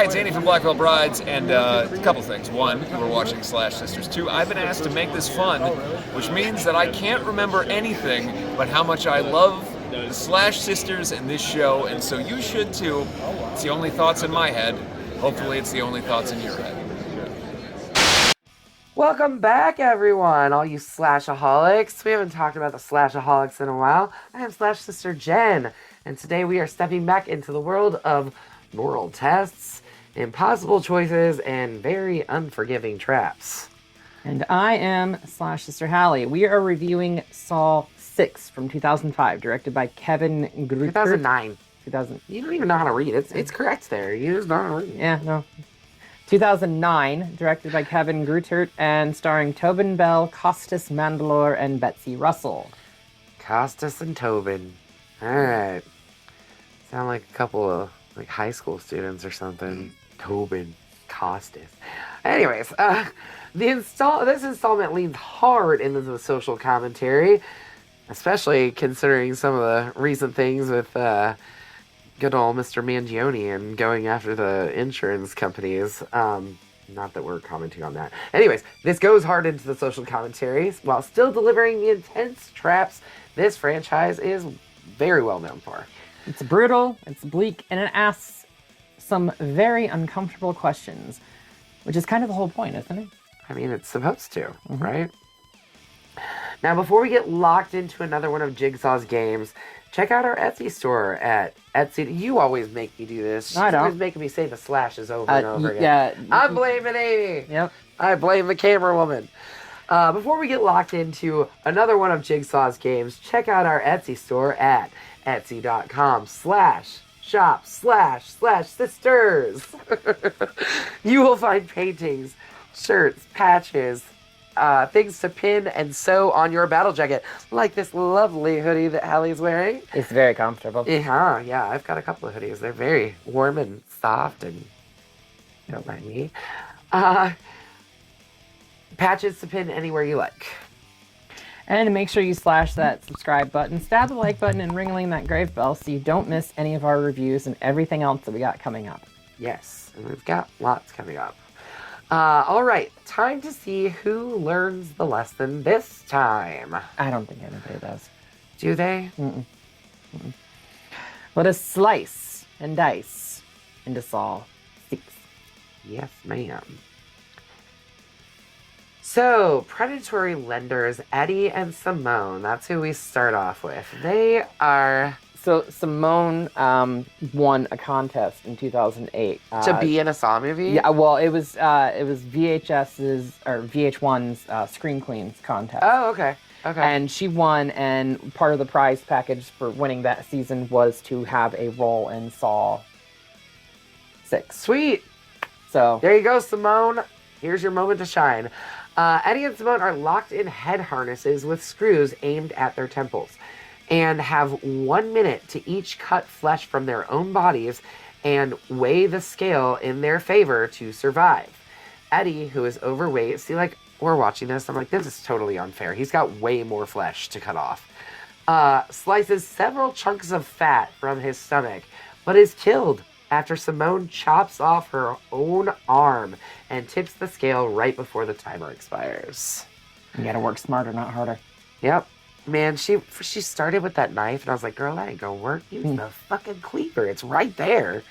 it's Andy from Blackwell Brides, and a couple things. One, we're watching Slash Sisters. Two, I've been asked to make this fun, which means that I can't remember anything but how much I love the Slash Sisters and this show, and so you should too. It's the only thoughts in my head. Hopefully it's the only thoughts in your head. Welcome back, everyone, all you Slashaholics. We haven't talked about the Slashaholics in a while. I am Slash Sister Jen, and today we are stepping back into the world of moral tests, impossible choices, and very unforgiving traps. And I am Slash Sister Hallie. We are reviewing Saw 6 from 2005, directed by Kevin Grutter. 2009. 2000. You don't even know how to read. It's correct there. You just know how to read. Yeah, no. 2009, directed by Kevin Grutter and starring Tobin Bell, Costas Mandylor, and Betsy Russell. Costas and Tobin. All right. Sound like a couple of like high school students or something. Tobin, Costas. Anyways, this installment leans hard into the social commentary, especially considering some of the recent things with good old Mr. Mangione and going after the insurance companies. Not that we're commenting on that. Anyways, this goes hard into the social commentary while still delivering the intense traps this franchise is very well known for. It's brutal, it's bleak, and it asks some very uncomfortable questions, which is kind of the whole point, isn't it? I mean, it's supposed to, right? Now, before we get locked into another one of Jigsaw's games, check out our Etsy store at Etsy. You always make me do this. I don't. You're always making me say the slashes over and over again. Yeah. I'm blaming Amy. Yep. I blame the camera woman. Before we get locked into another one of Jigsaw's games, check out our Etsy store at etsy.com/shop/sisters. You will find paintings, shirts, patches, things to pin and sew on your battle jacket, like this lovely hoodie that Hallie's wearing. It's very comfortable. Yeah, I've got a couple of hoodies. They're very warm and soft, and don't mind me. Patches to pin anywhere you like. And make sure you slash that subscribe button, stab the like button, and ringling that grave bell so you don't miss any of our reviews and everything else that we got coming up. Yes, and we've got lots coming up. All right, time to see who learns the lesson this time. I don't think anybody does. Do they? Let us slice and dice into Saw 6. Yes, ma'am. So, predatory lenders Eddie and Simone, that's who we start off with. They are... So, Simone won a contest in 2008. to be in a Saw movie? Yeah, well, it was VH1's Screen Queens contest. Oh, okay. Okay. And she won, and part of the prize package for winning that season was to have a role in Saw 6. Sweet. So there you go, Simone. Here's your moment to shine. Eddie and Simone are locked in head harnesses with screws aimed at their temples and have 1 minute to each cut flesh from their own bodies and weigh the scale in their favor to survive. Eddie, who is overweight, see, like, we're watching this, I'm like, this is totally unfair. He's got way more flesh to cut off. Slices several chunks of fat from his stomach, but is killed after Simone chops off her own arm and tips the scale right before the timer expires. you gotta work smarter, not harder. Yep. Man, she started with that knife, and I was like, girl, that ain't gonna work. Use the fucking cleaver. It's right there.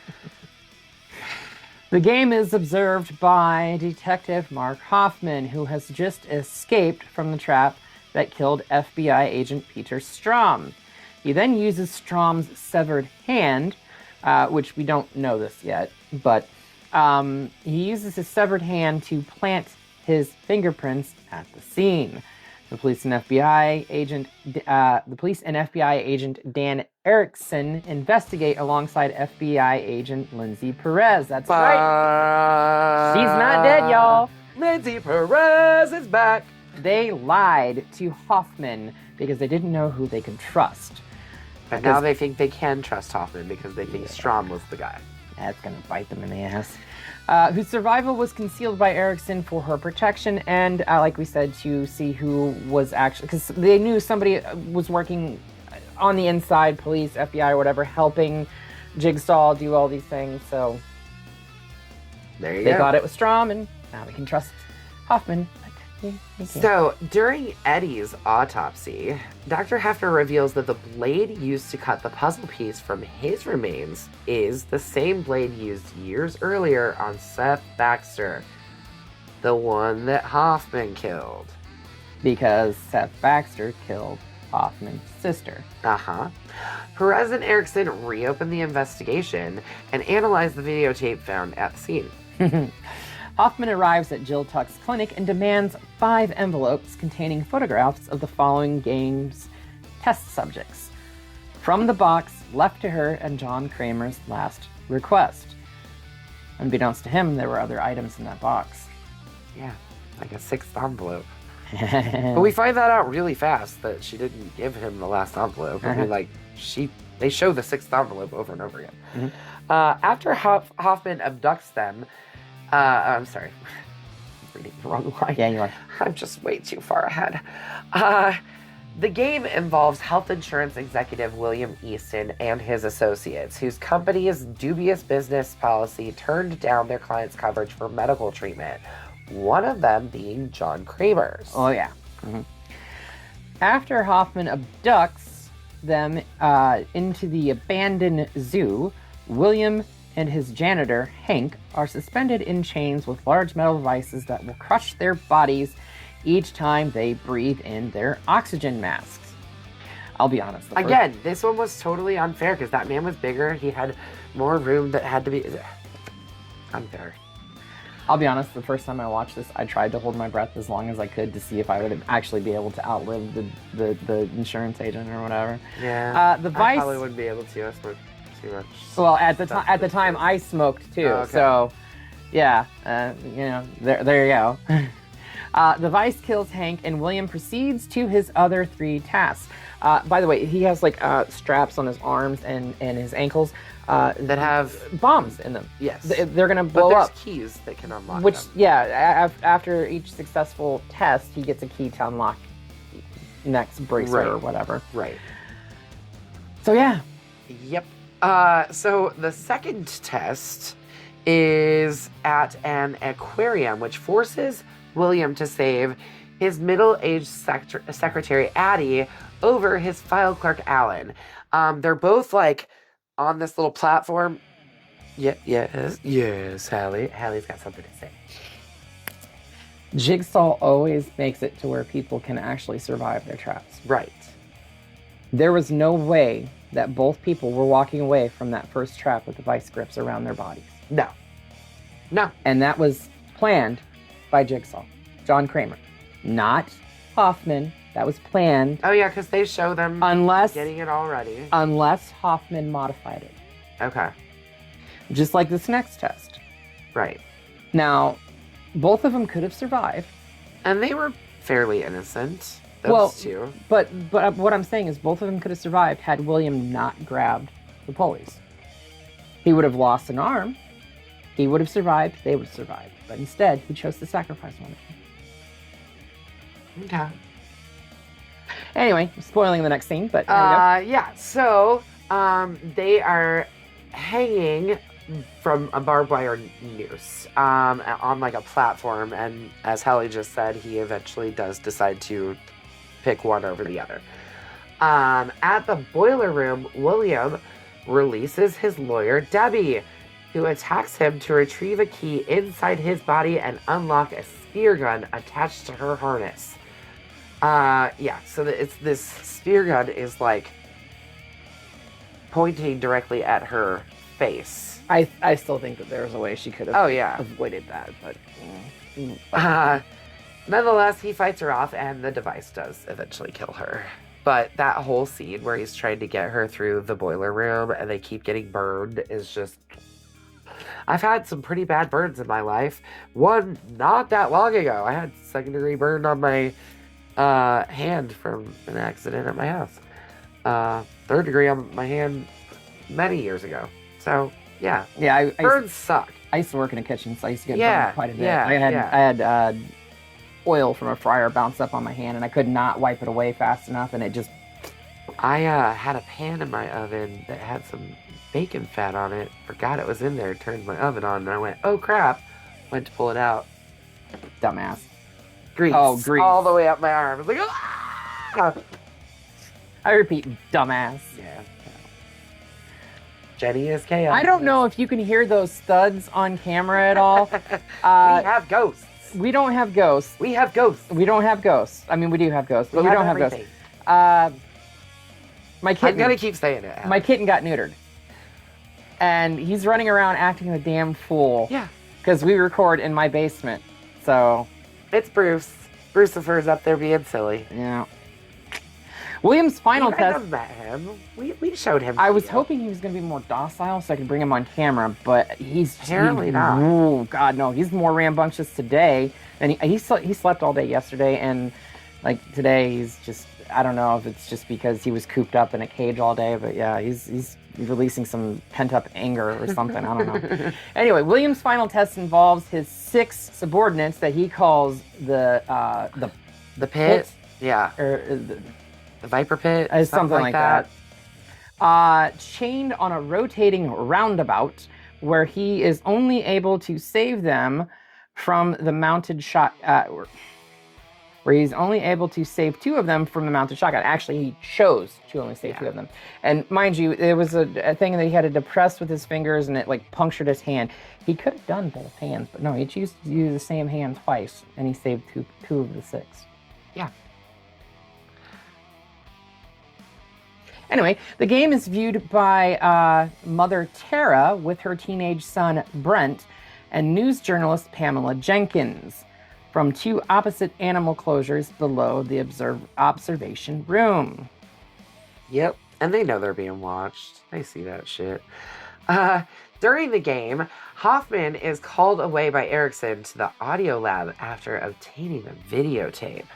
The game is observed by Detective Mark Hoffman, who has just escaped from the trap that killed FBI agent Peter Strom. He then uses Strom's severed hand, which we don't know this yet, but he uses his severed hand to plant his fingerprints at the scene. The police and FBI agent Dan Erickson investigate alongside FBI agent Lindsay Perez. That's right. She's not dead, y'all. Lindsay Perez is back. They lied to Hoffman because they didn't know who they could trust. But now they think they can trust Hoffman because they think Strom was the guy. That's going to bite them in the ass. Whose survival was concealed by Erickson for her protection and, like we said, to see who was actually... Because they knew somebody was working on the inside, police, FBI, or whatever, helping Jigsaw do all these things, so... There you They go. got it with Strom, and now we can trust Hoffman. But we can't. So, during Eddie's autopsy, Dr. Hefner reveals that the blade used to cut the puzzle piece from his remains is the same blade used years earlier on Seth Baxter, the one that Hoffman killed. Because Seth Baxter killed Hoffman's sister. Uh-huh. Perez and Erickson reopened the investigation and analyzed the videotape found at the scene. Hoffman arrives at Jill Tuck's clinic and demands 5 envelopes containing photographs of the following game's test subjects, from the box left to her and John Kramer's last request. Unbeknownst to him, there were other items in that box. Yeah, like a 6th envelope. But we find that out really fast, that she didn't give him the last envelope. I mean, like, they show the 6th envelope over and over again. Mm-hmm. After Hoffman abducts them, I'm sorry, I'm reading the wrong line. Yeah, you are. I'm just way too far ahead. The game involves health insurance executive William Easton and his associates, whose company's dubious business policy turned down their clients' coverage for medical treatment, one of them being John Kramer's. Oh, yeah. Mm-hmm. After Hoffman abducts them into the abandoned zoo, William and his janitor, Hank, are suspended in chains with large metal devices that will crush their bodies each time they breathe in their oxygen masks. I'll be honest. Again, this one was totally unfair because that man was bigger. He had more room that had to be unfair. I'll be honest, the first time I watched this, I tried to hold my breath as long as I could to see if I would actually be able to outlive the insurance agent or whatever. Yeah. The I Vice. probably wouldn't be able to. I smoked too much. Well, at the time, I smoked too. Oh, okay. So, yeah, there you go. The Vice kills Hank, and William proceeds to his other 3 tasks. By the way, he has like straps on his arms and his ankles That have bombs in them. yes, They're gonna but blow there's up. keys that can unlock Which, them. yeah, after each successful test, he gets a key to unlock next bracelet or whatever. Right. So yeah, Yep. So the second test is at an aquarium, which forces William to save his middle-aged secretary Addie over his file clerk Alan. They're both like on this little platform. Yes, Hallie. Hallie's got something to say. Jigsaw always makes it to where people can actually survive their traps. Right. There was no way that both people were walking away from that first trap with the vice grips around their bodies. No. And that was planned by Jigsaw, John Kramer, not Hoffman. That was planned. Oh yeah, because they show them getting it all ready. Unless Hoffman modified it. Okay. Just like this next test. Right. Now, both of them could have survived. And they were fairly innocent. Those two. But what I'm saying is both of them could have survived had William not grabbed the pulleys. He would have lost an arm. He would have survived. They would have survived. But instead, he chose to sacrifice one of them. Okay. Anyway, spoiling the next scene, but there you go. Yeah, so they are hanging from a barbed wire noose on like a platform, and as Hallie just said, he eventually does decide to pick one over the other. At the boiler room, William releases his lawyer, Debbie, who attacks him to retrieve a key inside his body and unlock a spear gun attached to her harness. Yeah, so it's this spear gun is like pointing directly at her face. I still think that there was a way she could have avoided that, but nonetheless, he fights her off, and the device does eventually kill her. But that whole scene where he's trying to get her through the boiler room and they keep getting burned is just... I've had some pretty bad burns in my life. One not that long ago. I had second-degree burn on my hand from an accident at my house. Third degree on my hand many years ago. So, yeah. yeah, Burns suck. I used to work in a kitchen, so I used to get Yeah, burned quite a bit. yeah, I had oil from a fryer bounce up on my hand, and I could not wipe it away fast enough, and it just I had a pan in my oven that had some bacon fat on it. Forgot it was in there. Turned my oven on, and I went, "Oh crap!" Went to pull it out. Dumbass. Grease, Oh, grease. all the way up my arm. I was like, "Ah!" I repeat, dumbass. Yeah. Jenny is chaos. I don't know if you can hear those thuds on camera at all. We have ghosts. We don't have ghosts. We have ghosts. We don't have ghosts. I mean, we do have ghosts, but we don't have ghosts. everything. My kitten. I'm gonna keep saying it. My kitten got neutered, and he's running around acting a damn fool. Yeah. Because we record in my basement, so. It's Bruce. Brucifer's up there being silly. Yeah. William's final You guys test. have met him. We showed him. I to was you. hoping he was going to be more docile so I could bring him on camera, but he's Apparently not. Oh God, no! He's more rambunctious today, and he slept all day yesterday, and like today he's just, I don't know if it's just because he was cooped up in a cage all day, but yeah, he's releasing some pent up anger or something. I don't know. Anyway, William's final test involves his 6 subordinates that he calls the pit. Yeah. or The Viper Pit. something like that. Chained on a rotating roundabout where he is only able to save them from the mounted shot. Where he's only able to save 2 of them from the mounted shotgun. Actually, he chose to only save 2 of them. And mind you, there was a thing that he had to depress with his fingers, and it like punctured his hand. He could have done both hands, but no, he chose to use the same hand twice, and he saved two of the 6. Yeah. Anyway, the game is viewed by Mother Tara with her teenage son Brent and news journalist Pamela Jenkins from 2 opposite animal closures below the observation room. Yep. And they know they're being watched. They see that shit. During the game, Hoffman is called away by Erickson to the audio lab after obtaining a videotape.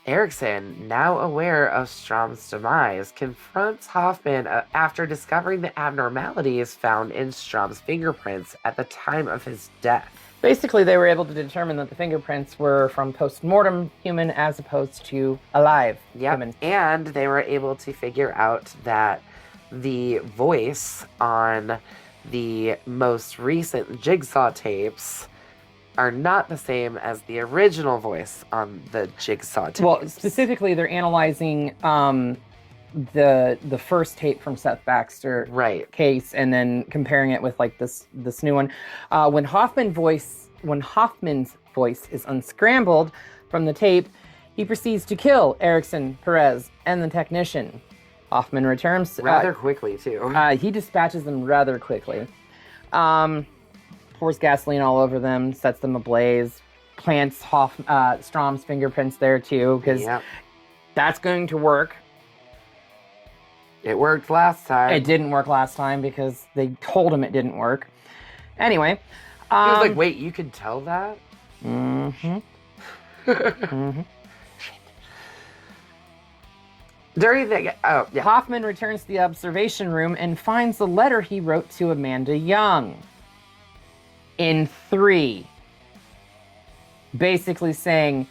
Erickson, now aware of Strom's demise, confronts Hoffman after discovering the abnormalities found in Strom's fingerprints at the time of his death. Basically, they were able to determine that the fingerprints were from post-mortem human as opposed to alive human. And they were able to figure out that the voice on the most recent Jigsaw tapes are not the same as the original voice on the Jigsaw tapes. Well, specifically, they're analyzing the first tape from Seth Baxter case and then comparing it with like this new one. When Hoffman's voice is unscrambled from the tape, he proceeds to kill Erickson, Perez, and the technician. Hoffman returns rather quickly too. He dispatches them rather quickly. Pours gasoline all over them, sets them ablaze, plants Strom's fingerprints there too, because that's going to work. It worked last time. It didn't work last time because they told him it didn't work. Anyway. He was like, wait, you can tell that? Mm-hmm. Mm-hmm. During the... Hoffman returns to the observation room and finds the letter he wrote to Amanda Young. In 3. Basically saying,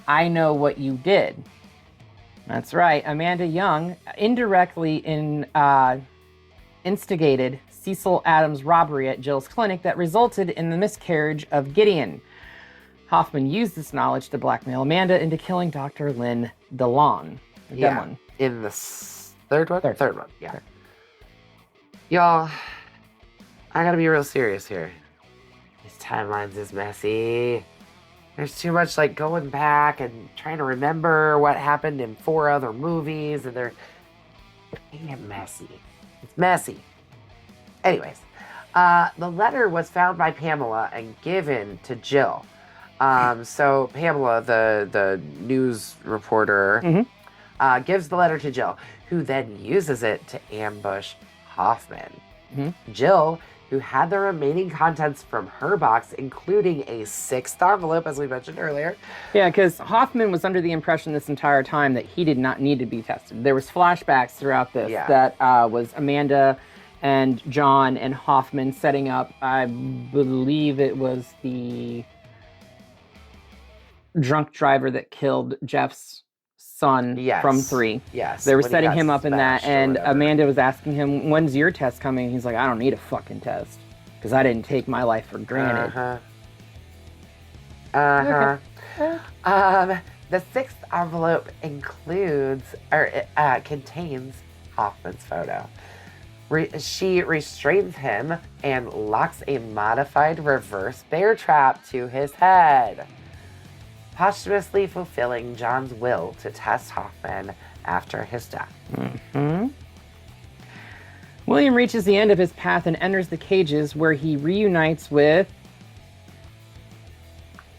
I know what you did. That's right. Amanda Young indirectly instigated Cecil Adams' robbery at Jill's clinic that resulted in the miscarriage of Gideon. Hoffman used this knowledge to blackmail Amanda into killing Dr. Lynn DeLon. In the third one? Third one, yeah. Third. Y'all, I gotta be real serious here. These timelines is messy. There's too much like going back and trying to remember what happened in 4 other movies, and they're being messy. It's messy. Anyways, the letter was found by Pamela and given to Jill. So Pamela, the news reporter, gives the letter to Jill, who then uses it to ambush Hoffman. Jill, who had the remaining contents from her box, including a 6th envelope, as we mentioned earlier. Yeah, because Hoffman was under the impression this entire time that he did not need to be tested. There was flashbacks throughout this that was Amanda and John and Hoffman setting up, I believe it was the drunk driver that killed Jeff's son Yes. from 3. Yes. They were when he setting got him up in that, smashed or and whatever. Amanda was asking him, when's your test coming? He's like, I don't need a fucking test, because I didn't take my life for granted. The 6th envelope includes, or contains Hoffman's photo. She restrains him and locks a modified reverse bear trap to his head, posthumously fulfilling John's will to test Hoffman after his death. William reaches the end of his path and enters the cages, where he reunites with,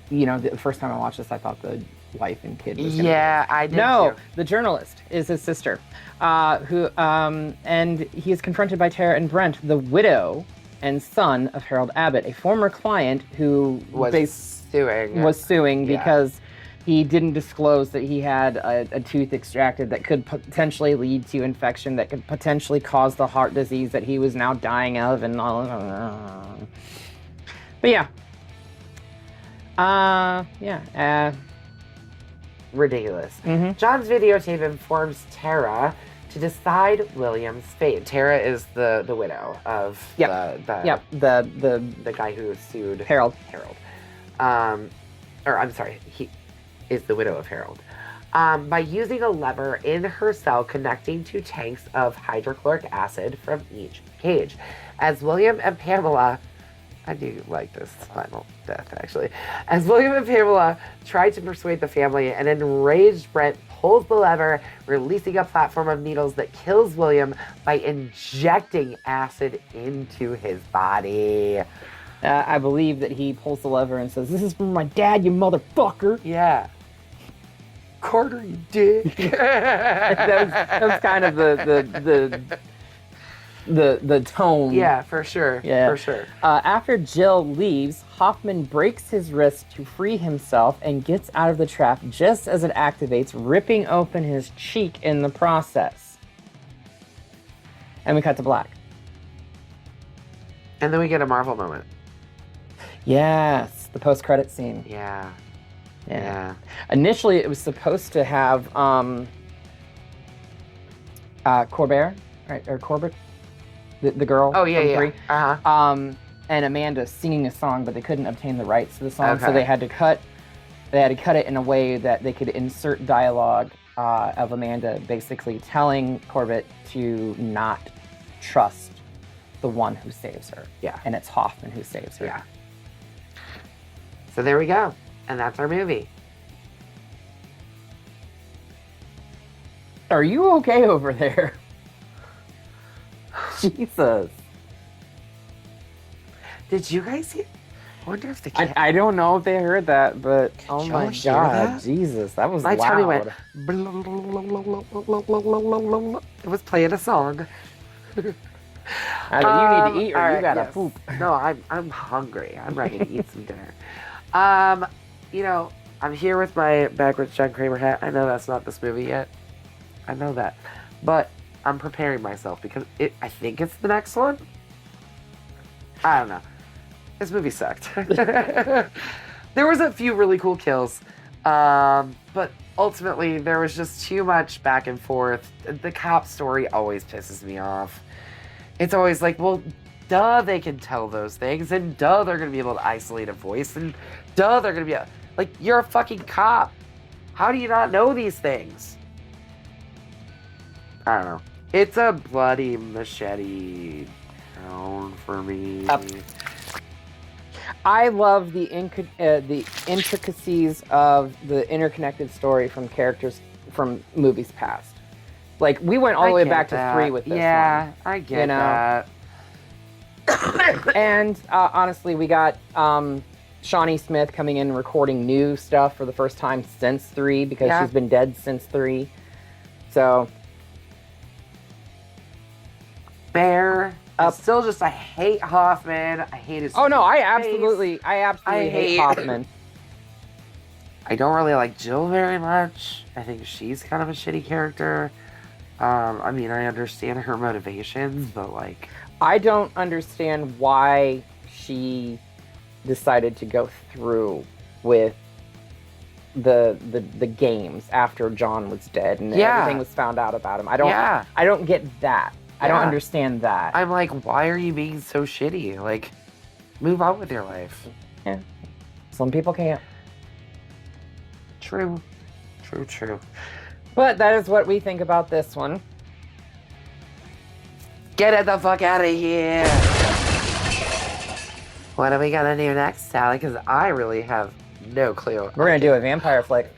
the first time I watched this, I thought the wife and kid was Yeah, I did No, too. the journalist is his sister, and he is confronted by Tara and Brent, the widow and son of Harold Abbott, a former client who Was suing Yeah. because he didn't disclose that he had a tooth extracted that could potentially lead to infection, that could potentially cause the heart disease that he was now dying of, and all. But yeah. Ridiculous. Mm-hmm. John's videotape informs Tara to decide William's fate. Tara is the widow of the guy who sued Harold. He is the widow of Harold. By using a lever in her cell connecting two tanks of hydrochloric acid from each cage. As William and Pamela, I do like this final death actually. As William and Pamela try to persuade the family, an enraged Brent pulls the lever, releasing a platform of needles that kills William by injecting acid into his body. I believe that he pulls the lever and says, "This is for my dad, you motherfucker." Yeah. Carter, you dick. that was kind of the tone. Yeah, for sure. Yeah. For sure. After Jill leaves, Hoffman breaks his wrist to free himself and gets out of the trap just as it activates, ripping open his cheek in the process. And we cut to black. And then we get a Marvel moment. Yes, the post-credit scene. Yeah. Yeah. Initially, it was supposed to have Corbett, right? Or Corbett, the girl. Oh, yeah, from yeah. 3. Uh-huh. And Amanda singing a song, but they couldn't obtain the rights to the song, so Okay. they had to cut it in a way that they could insert dialogue of Amanda basically telling Corbett to not trust the one who saves her. Yeah. And it's Hoffman who saves her. Yeah. So there we go. And that's our movie. Are you okay over there? Jesus. Did you guys see? I wonder if the cat... I don't know if they heard that, but oh y'all my hear god, that? Jesus, that was My loud. tummy went... It was playing a song. Either you need to eat or all you right, gotta yes. poop. No, I'm hungry. I'm ready to eat some dinner. I'm here with my backwards John Kramer hat. I know that's not this movie yet. I know that. But I'm preparing myself because I think it's the next one. I don't know. This movie sucked. There was a few really cool kills. But ultimately, there was just too much back and forth. The cop story always pisses me off. It's always like, well, duh, they can tell those things, and duh, they're gonna be able to isolate a voice, and duh, they're gonna be like, you're a fucking cop. How do you not know these things? I don't know. It's a bloody machete town for me. I love the intricacies of the interconnected story from characters from movies past. Like, we went all the way back to 3 with this one. Yeah, I get that. And honestly, we got Shawnee Smith coming in and recording new stuff for the first time since 3 because she's been dead since 3. So, Bear. Still just, I hate Hoffman. I hate his oh no, I face. absolutely hate Hoffman. I don't really like Jill very much. I think she's kind of a shitty character. I mean, I understand her motivations, but like... I don't understand why she decided to go through with the games after John was dead and everything was found out about him. I don't get that. I don't understand that. I'm like, why are you being so shitty? Like, move on with your life. Yeah. Some people can't. True. But that is what we think about this one. Get it the fuck out of here. What are we gonna do next, Sally? Because I really have no clue. We're gonna do a vampire flick.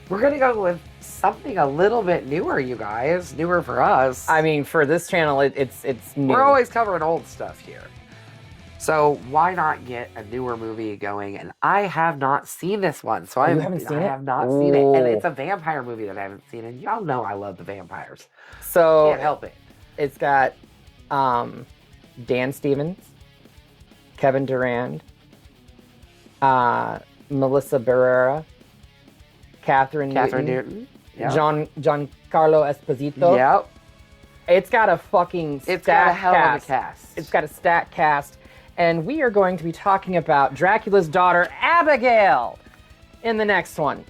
We're gonna go with something a little bit newer, you guys. Newer for us. I mean, for this channel, it's new. We're always covering old stuff here. So why not get a newer movie going? And I have not seen this one. So I have not seen it. And it's a vampire movie that I haven't seen. And y'all know I love the vampires. So Can't help it. It's got Dan Stevens, Kevin Durand, Melissa Barrera, Catherine Newton. Yep. Giancarlo Esposito. Yep. It's got a fucking It's got a hell of a cast. It's got a stacked cast. And we are going to be talking about Dracula's daughter, Abigail, in the next one.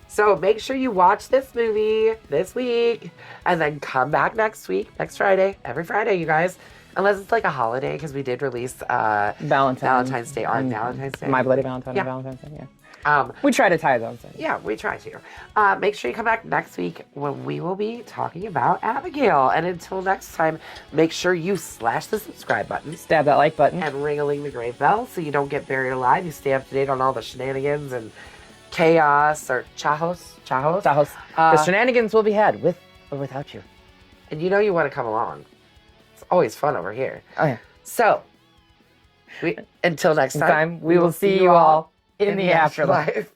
So make sure you watch this movie this week and then come back next week, next Friday, every Friday, you guys. Unless it's like a holiday, because we did release Valentine's Day on Valentine's Day. My Bloody Valentine on Valentine's Day, yeah. We try to tie those in. Yeah, we try to. Make sure you come back next week when we will be talking about Abigail. And until next time, make sure you slash the subscribe button. Stab that like button. And ring-a-ling the great bell so you don't get buried alive. You stay up to date on all the shenanigans and chaos or chajos. The shenanigans will be had with or without you. And you know you want to come along. It's always fun over here. Oh, yeah. So, until next time, we will see you all in the afterlife.